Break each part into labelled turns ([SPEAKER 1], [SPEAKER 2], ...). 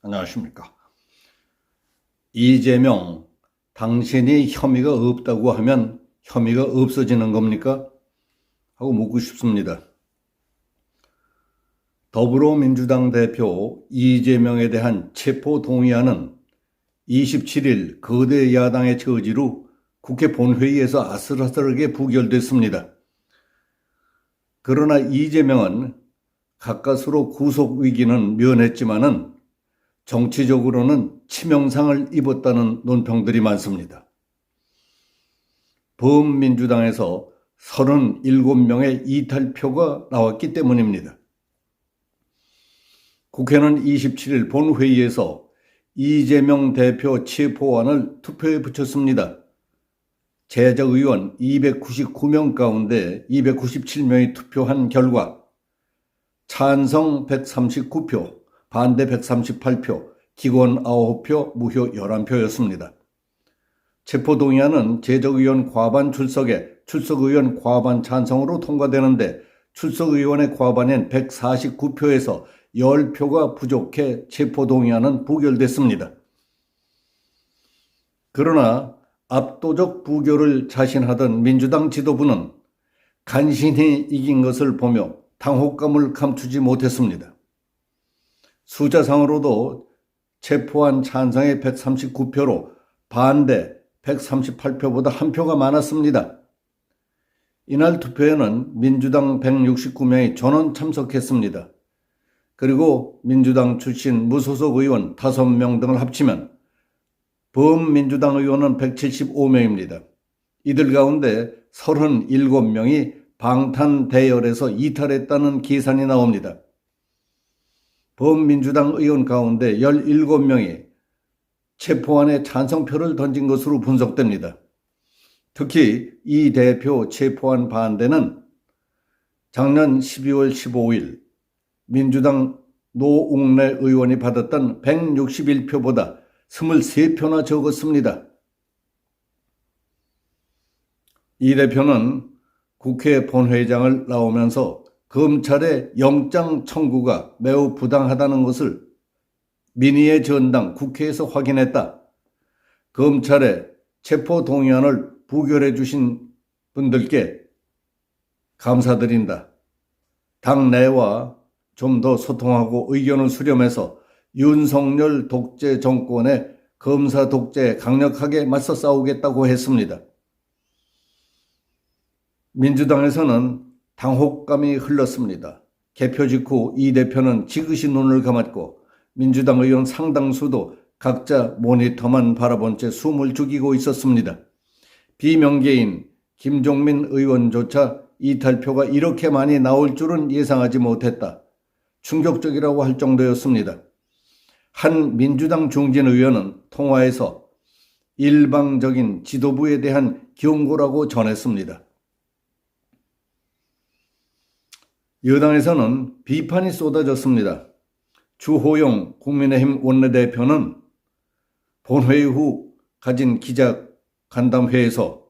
[SPEAKER 1] 안녕하십니까. 이재명, 당신이 혐의가 없다고 하면 혐의가 없어지는 겁니까? 하고 묻고 싶습니다. 더불어민주당 대표 이재명에 대한 체포 동의안은 27일 거대 야당의 저지로 국회 본회의에서 아슬아슬하게 부결됐습니다. 그러나 이재명은 가까스로 구속 위기는 면했지만은 정치적으로는 치명상을 입었다는 논평들이 많습니다. 범민주당에서 37명의 이탈표가 나왔기 때문입니다. 국회는 27일 본회의에서 이재명 대표 체포안을 투표에 붙였습니다. 제적 의원 299명 가운데 297명이 투표한 결과 찬성 139표, 반대 138표, 기권 9표, 무효 11표였습니다. 체포동의안은 제적의원 과반 출석에 출석의원 과반 찬성으로 통과되는데 출석의원의 과반인 149표에서 10표가 부족해 체포동의안은 부결됐습니다. 그러나 압도적 부결을 자신하던 민주당 지도부는 간신히 이긴 것을 보며 당혹감을 감추지 못했습니다. 숫자상으로도 체포안 찬성의 139표로 반대 138표보다 한 표가 많았습니다. 이날 투표에는 민주당 169명이 전원 참석했습니다. 그리고 민주당 출신 무소속 의원 5명 등을 합치면 범민주당 의원은 175명입니다. 이들 가운데 37명이 방탄 대열에서 이탈했다는 계산이 나옵니다. 범민주당 의원 가운데 17명이 체포안에 찬성표를 던진 것으로 분석됩니다. 특히 이 대표 체포안 반대는 작년 12월 15일 민주당 노웅래 의원이 받았던 161표보다 23표나 적었습니다. 이 대표는 국회 본회의장을 나오면서 검찰의 영장 청구가 매우 부당하다는 것을 민의의 전당 국회에서 확인했다. 검찰의 체포 동의안을 부결해 주신 분들께 감사드린다. 당 내와 좀 더 소통하고 의견을 수렴해서 윤석열 독재 정권의 검사 독재에 강력하게 맞서 싸우겠다고 했습니다. 민주당에서는 당혹감이 흘렀습니다. 개표 직후 이 대표는 지그시 눈을 감았고 민주당 의원 상당수도 각자 모니터만 바라본 채 숨을 죽이고 있었습니다. 비명계인 김종민 의원조차 이탈표가 이렇게 많이 나올 줄은 예상하지 못했다. 충격적이라고 할 정도였습니다. 한 민주당 중진 의원은 통화에서 일방적인 지도부에 대한 경고라고 전했습니다. 여당에서는 비판이 쏟아졌습니다. 주호영 국민의힘 원내대표는 본회의 후 가진 기자간담회에서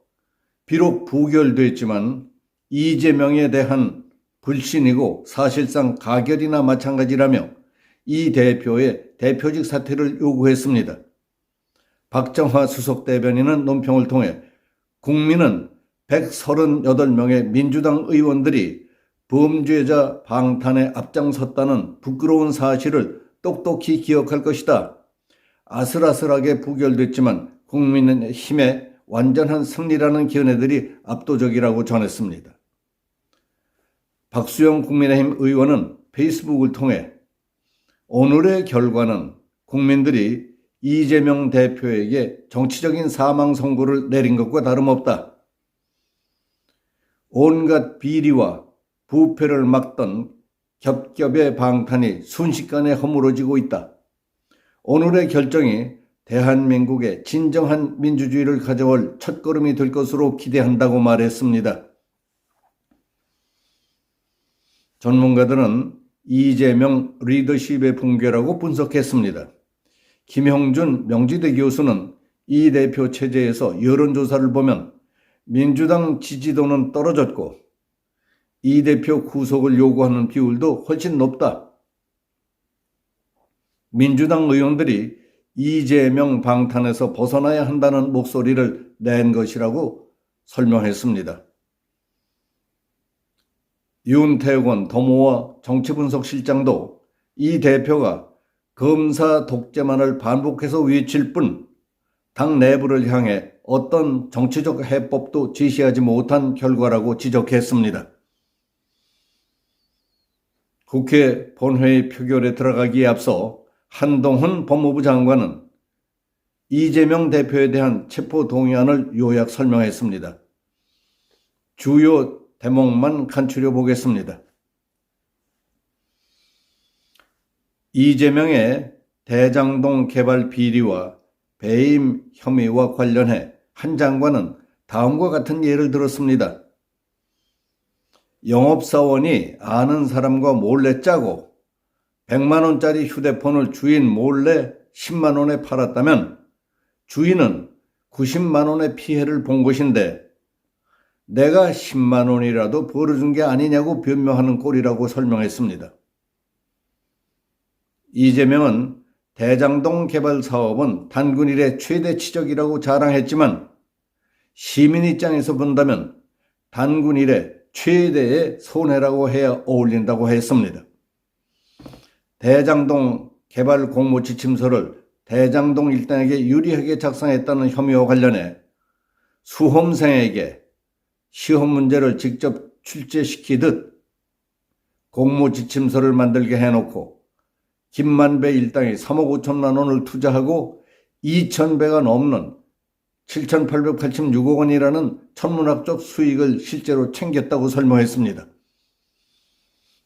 [SPEAKER 1] 비록 부결됐지만 이재명에 대한 불신이고 사실상 가결이나 마찬가지라며 이 대표의 대표직 사퇴를 요구했습니다. 박정화 수석 대변인은 논평을 통해 국민은 138명의 민주당 의원들이 범죄자 방탄에 앞장섰다는 부끄러운 사실을 똑똑히 기억할 것이다. 아슬아슬하게 부결됐지만 국민의힘의 완전한 승리라는 견해들이 압도적이라고 전했습니다. 박수영 국민의힘 의원은 페이스북을 통해 오늘의 결과는 국민들이 이재명 대표에게 정치적인 사망 선고를 내린 것과 다름없다. 온갖 비리와 부패를 막던 겹겹의 방탄이 순식간에 허물어지고 있다. 오늘의 결정이 대한민국의 진정한 민주주의를 가져올 첫걸음이 될 것으로 기대한다고 말했습니다. 전문가들은 이재명 리더십의 붕괴라고 분석했습니다. 김형준 명지대 교수는 이 대표 체제에서 여론조사를 보면 민주당 지지도는 떨어졌고 이 대표 구속을 요구하는 비율도 훨씬 높다. 민주당 의원들이 이재명 방탄에서 벗어나야 한다는 목소리를 낸 것이라고 설명했습니다. 윤태권 더모아 정치분석실장도 이 대표가 검사 독재만을 반복해서 외칠 뿐 당 내부를 향해 어떤 정치적 해법도 지시하지 못한 결과라고 지적했습니다. 국회 본회의 표결에 들어가기에 앞서 한동훈 법무부 장관은 이재명 대표에 대한 체포동의안을 요약 설명했습니다. 주요 대목만 간추려 보겠습니다. 이재명의 대장동 개발 비리와 배임 혐의와 관련해 한 장관은 다음과 같은 예를 들었습니다. 영업사원이 아는 사람과 몰래 짜고 100만 원짜리 휴대폰을 주인 몰래 10만 원에 팔았다면 주인은 90만 원의 피해를 본 것인데 내가 10만 원이라도 벌어준 게 아니냐고 변명하는 꼴이라고 설명했습니다. 이재명은 대장동 개발 사업은 단군 이래 최대 치적이라고 자랑했지만 시민 입장에서 본다면 단군 이래 최대의 손해라고 해야 어울린다고 했습니다. 대장동 개발 공모 지침서를 대장동 일당에게 유리하게 작성했다는 혐의와 관련해 수험생에게 시험 문제를 직접 출제시키듯 공모 지침서를 만들게 해놓고 김만배 일당이 3억 5천만 원을 투자하고 2,000배가 넘는 7,886억 원이라는 천문학적 수익을 실제로 챙겼다고 설명했습니다.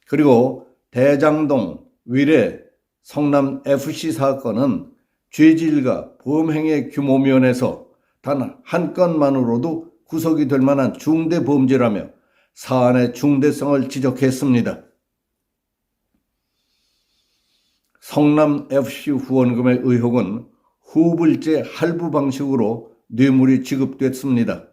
[SPEAKER 1] 그리고 대장동 위례 성남FC 사건은 죄질과 범행의 규모 면에서 단 한 건만으로도 구속이 될 만한 중대 범죄라며 사안의 중대성을 지적했습니다. 성남FC 후원금의 의혹은 후불제 할부 방식으로 뇌물이 지급됐습니다.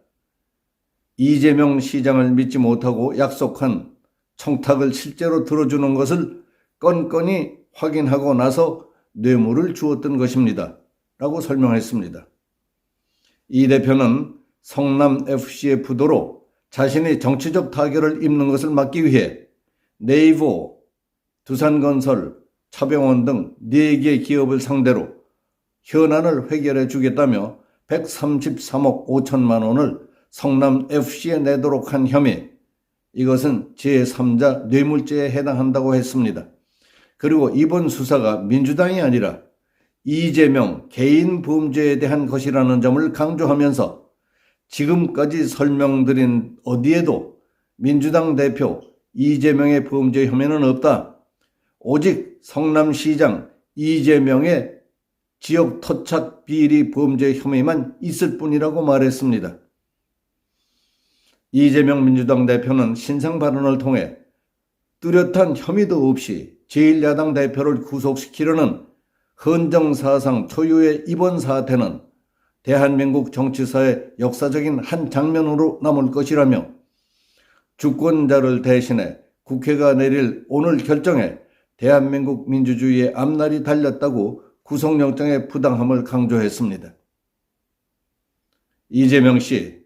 [SPEAKER 1] 이재명 시장을 믿지 못하고 약속한 청탁을 실제로 들어주는 것을 건건히 확인하고 나서 뇌물을 주었던 것입니다. 라고 설명했습니다. 이 대표는 성남FC의 부도로 자신이 정치적 타결을 입는 것을 막기 위해 네이버, 두산건설, 차병원 등 4개 기업을 상대로 현안을 해결해 주겠다며 133억 5천만 원을 성남FC에 내도록 한 혐의, 이것은 제3자 뇌물죄에 해당한다고 했습니다. 그리고 이번 수사가 민주당이 아니라 이재명 개인 범죄에 대한 것이라는 점을 강조하면서 지금까지 설명드린 어디에도 민주당 대표 이재명의 범죄 혐의는 없다. 오직 성남시장 이재명의 지역 토착 비리 범죄 혐의만 있을 뿐이라고 말했습니다. 이재명 민주당 대표는 신상 발언을 통해 뚜렷한 혐의도 없이 제1야당 대표를 구속시키려는 헌정사상 초유의 이번 사태는 대한민국 정치사의 역사적인 한 장면으로 남을 것이라며 주권자를 대신해 국회가 내릴 오늘 결정에 대한민국 민주주의의 앞날이 달렸다고 구속영장의 부당함을 강조했습니다. 이재명 씨,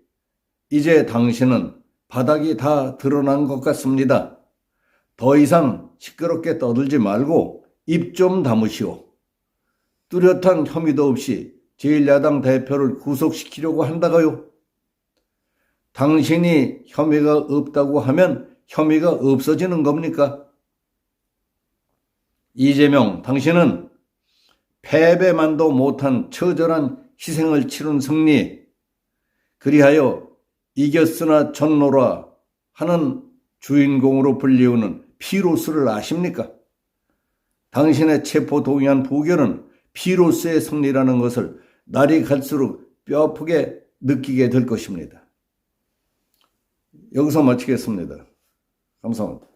[SPEAKER 1] 이제 당신은 바닥이 다 드러난 것 같습니다. 더 이상 시끄럽게 떠들지 말고 입 좀 다무시오. 뚜렷한 혐의도 없이 제1야당 대표를 구속시키려고 한다고요? 당신이 혐의가 없다고 하면 혐의가 없어지는 겁니까? 이재명, 당신은 패배만도 못한 처절한 희생을 치른 승리, 그리하여 이겼으나 졌노라 하는 주인공으로 불리우는 피로스를 아십니까? 당신의 체포동의안 부결은 피로스의 승리라는 것을 날이 갈수록 뼈아프게 느끼게 될 것입니다. 여기서 마치겠습니다. 감사합니다.